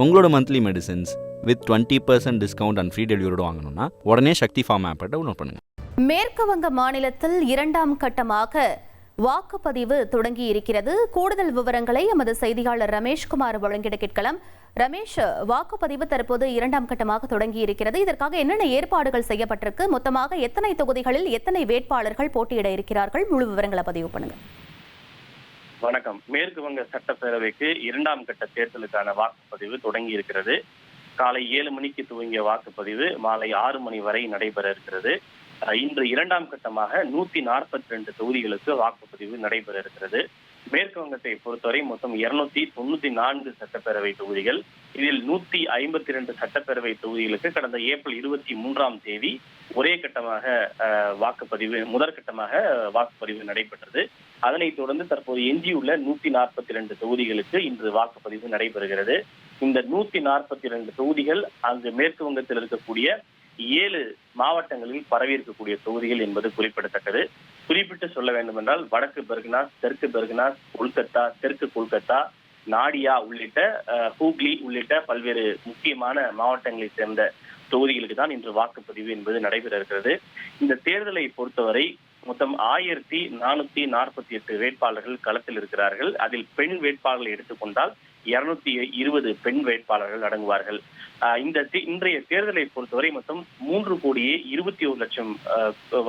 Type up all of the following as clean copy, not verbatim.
உங்களோட monthly medicines with 20% discount and free டெலிவரியோட வாங்கணும்னா உடனே சக்தி ஃபார்ம் ஆப்பை டவுன்லோட் பண்ணுங்க. மேற்கு வங்க மாநிலத்தில் 2ஆம் கட்டமாக வாக்குப்பதிவு தொடங்கி இருக்கிறது. கூடுதல் விவரங்களை எமது செய்தியாளர் ரமேஷ்குமார் வழங்கிட கேட்கலாம். ரமேஷ், வாக்குப்பதிவு தற்போது 2ஆம் கட்டமாக தொடங்கி இருக்கிறது. இதற்காக என்னென்ன ஏற்பாடுகள் செய்யப்பட்டிருக்கு? மொத்தமாக எத்தனை தொகுதிகளில் எத்தனை வேட்பாளர்கள் போட்டியிட இருக்கிறார்கள்? முழு விவரங்களை பதிவு பண்ணுங்க. வணக்கம். மேற்கு வங்க சட்டப்பேரவைக்கு 2ஆம் கட்ட தேர்தலுக்கான வாக்குப்பதிவு தொடங்கி இருக்கிறது. காலை 7 மணிக்கு துவங்கிய வாக்குப்பதிவு மாலை 6 மணி வரை நடைபெற இருக்கிறது. இன்று 2ஆம் கட்டமாக 142 தொகுதிகளுக்கு வாக்குப்பதிவு நடைபெற இருக்கிறது. மேற்கு வங்கத்தை பொறுத்தவரை மொத்தம் 294 சட்டப்பேரவை தொகுதிகள். இதில் 152 சட்டப்பேரவை தொகுதிகளுக்கு கடந்த ஏப்ரல் 23ஆம் தேதி ஒரே கட்டமாக முதற்கட்டமாக வாக்குப்பதிவு நடைபெற்றது. அதனைத் தொடர்ந்து தற்போது எஞ்சியுள்ள 142 தொகுதிகளுக்கு இன்று வாக்குப்பதிவு நடைபெறுகிறது. இந்த 142 தொகுதிகள் அங்கு மேற்கு வங்கத்தில் இருக்கக்கூடிய 7 மாவட்டங்களில் பரவி இருக்கக்கூடிய தொகுதிகள் என்பது குறிப்பிடத்தக்கது. குறிப்பிட்டு சொல்ல வேண்டும் என்றால் வடக்கு பெர்கனாஸ், தெற்கு பெர்கனாஸ், கொல்கத்தா, தெற்கு கொல்கத்தா, நாடியா உள்ளிட்ட ஹூக்லி உள்ளிட்ட பல்வேறு முக்கியமான மாவட்டங்களை சேர்ந்த தொகுதிகளுக்கு தான் இன்று வாக்குப்பதிவு என்பது நடைபெற இருக்கிறது. இந்த தேர்தலை பொறுத்தவரை மொத்தம் 1448 வேட்பாளர்கள் களத்தில் இருக்கிறார்கள். அதில் பெண் வேட்பாளர்களை எடுத்துக்கொண்டால் 220 பெண் வேட்பாளர்கள் அடங்குவார்கள். இன்றைய தேர்தலை பொறுத்தவரை மொத்தம் 3,21,00,000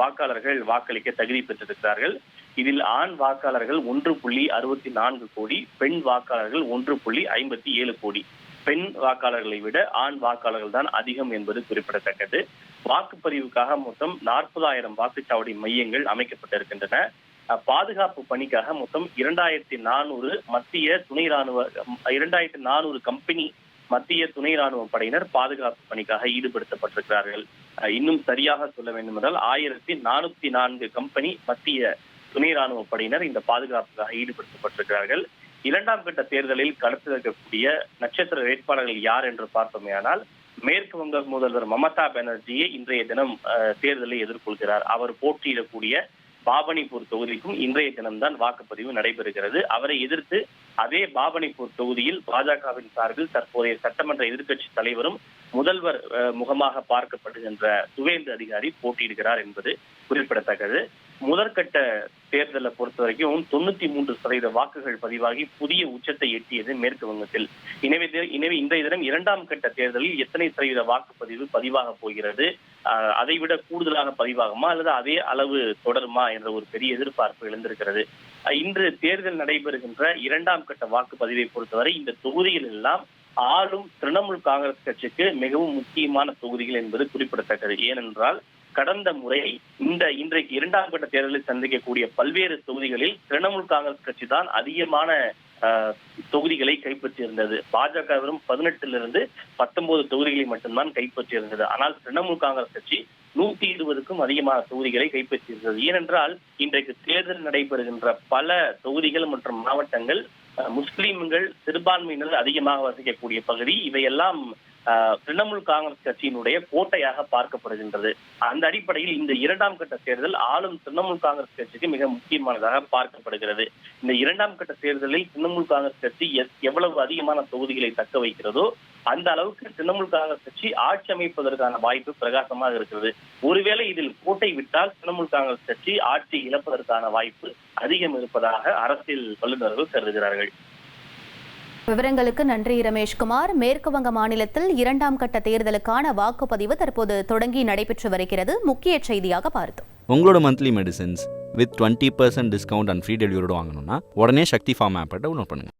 வாக்காளர்கள் வாக்களிக்க தகுதி பெற்றிருக்கிறார்கள். இதில் ஆண் வாக்காளர்கள் 1.64 கோடி, பெண் வாக்காளர்கள் 1.57 கோடி. பெண் வாக்காளர்களை விட ஆண் வாக்காளர்கள் தான் அதிகம் என்பது குறிப்பிடத்தக்கது. வாக்குப்பதிவுக்காக மொத்தம் 40,000 வாக்குச்சாவடி மையங்கள் அமைக்கப்பட்டிருக்கின்றன. பாதுகாப்பு பணிக்காக மொத்தம் 2,400 கம்பெனி மத்திய துணை ராணுவ படையினர் பாதுகாப்பு பணிக்காக ஈடுபடுத்தப்பட்டிருக்கிறார்கள். இன்னும் சரியாக சொல்ல வேண்டும் என்றால் 1,404 கம்பெனி மத்திய துணை ராணுவ படையினர் இந்த பாதுகாப்புக்காக ஈடுபடுத்தப்பட்டிருக்கிறார்கள். 2ஆம் கட்ட தேர்தலில் களத்தில் இருக்கக்கூடிய நட்சத்திர வேட்பாளர்கள் யார் என்று பார்த்தோமேயானால் மேற்கு வங்க முதல்வர் மமதா பானர்ஜியை இன்றைய தினம் தேர்தலை எதிர்கொள்கிறார். அவர் போட்டியிடக்கூடிய பாபனிபூர் தொகுதிக்கும் இன்றைய தினம்தான் வாக்குப்பதிவு நடைபெறுகிறது. அவரை எதிர்த்து அதே பாபனிபூர் தொகுதியில் பாஜகவின் சார்பில் தற்போதைய சட்டமன்ற எதிர்க்கட்சி தலைவரும் முதல்வர் முகமாக பார்க்கப்படுகின்ற சுவேந்து அதிகாரி போட்டியிடுகிறார் என்பது குறிப்பிடத்தக்கது. முதற்கட்ட தேர்தலை பொறுத்த வரைக்கும் 93% வாக்குகள் பதிவாகி புதிய உச்சத்தை எட்டியது மேற்கு வங்கத்தில். எனவே இன்றைய தினம் 2ஆம் கட்ட தேர்தலில் எத்தனை சதவீத வாக்குப்பதிவு பதிவாக போகிறது, அதைவிட கூடுதலாக பதிவாகுமா அல்லது அதே அளவு தொடருமா என்ற ஒரு பெரிய எதிர்பார்ப்பு எழுந்திருக்கிறது. இன்று தேர்தல் நடைபெறுகின்ற 2ஆம் கட்ட வாக்குப்பதிவை பொறுத்தவரை இந்த தொகுதிகள் எல்லாம் ஆளும் திரிணாமுல் காங்கிரஸ் கட்சிக்கு மிகவும் முக்கியமான தொகுதிகள் என்பது குறிப்பிடத்தக்கது. ஏனென்றால் கடந்த முறை இன்றைக்கு 2ஆம் கட்ட தேர்தலில் சந்திக்கக்கூடிய பல்வேறு தொகுதிகளில் திரிணாமுல் காங்கிரஸ் கட்சி தான் அதிகமான தொகுதிகளை கைப்பற்றியிருந்தது. பாஜக வெறும் 18 19 தொகுதிகளை மட்டும்தான் கைப்பற்றியிருந்தது. ஆனால் திரிணாமுல் காங்கிரஸ் கட்சி 120க்கும் அதிகமான தொகுதிகளை கைப்பற்றியிருந்தது. ஏனென்றால் இன்றைக்கு தேர்தல் நடைபெறுகின்ற பல தொகுதிகள் மற்றும் மாவட்டங்கள் முஸ்லிம்கள் சிறுபான்மையினர் அதிகமாக வசிக்கக்கூடிய பகுதி. இவையெல்லாம் திரிணாமுல் காங்கிரஸ் கட்சியினுடைய கோட்டையாக பார்க்கப்படுகின்றது. அந்த அடிப்படையில் இந்த 2ஆம் கட்ட தேர்தல் ஆளும் திரிணாமுல் காங்கிரஸ் கட்சிக்கு மிக முக்கியமானதாக பார்க்கப்படுகிறது. இந்த 2ஆம் கட்ட தேர்தலில் திரிணாமுல் காங்கிரஸ் கட்சி எவ்வளவு அதிகமான தொகுதிகளை தக்க வைக்கிறதோ அந்த அளவுக்கு திரிணாமுல் காங்கிரஸ் கட்சி ஆட்சி அமைப்பதற்கான வாய்ப்பு பிரகாசமாக இருக்கிறது. ஒருவேளை இதில் கோட்டை விட்டால் திரிணாமுல் காங்கிரஸ் கட்சி ஆட்சி இழப்பதற்கான வாய்ப்பு அதிகம் இருப்பதாக அரசியல் வல்லுநர்கள் கருதுகிறார்கள். விவரங்களுக்கு நன்றி ரமேஷ்குமார். மேற்கு வங்க மாநிலத்தில் 2ஆம் கட்ட தேர்தலுக்கான வாக்குப்பதிவு தற்போது தொடங்கி நடைபெற்று வருகிறது. முக்கிய செய்தியாக பார்த்தோம். உங்களோட monthly medicines with 20% discount and free டெலிவரியோட வாங்கணும்னா உடனே சக்தி ஃபார்ம் ஆப்பை டவுன்லோட் பண்ணுங்க.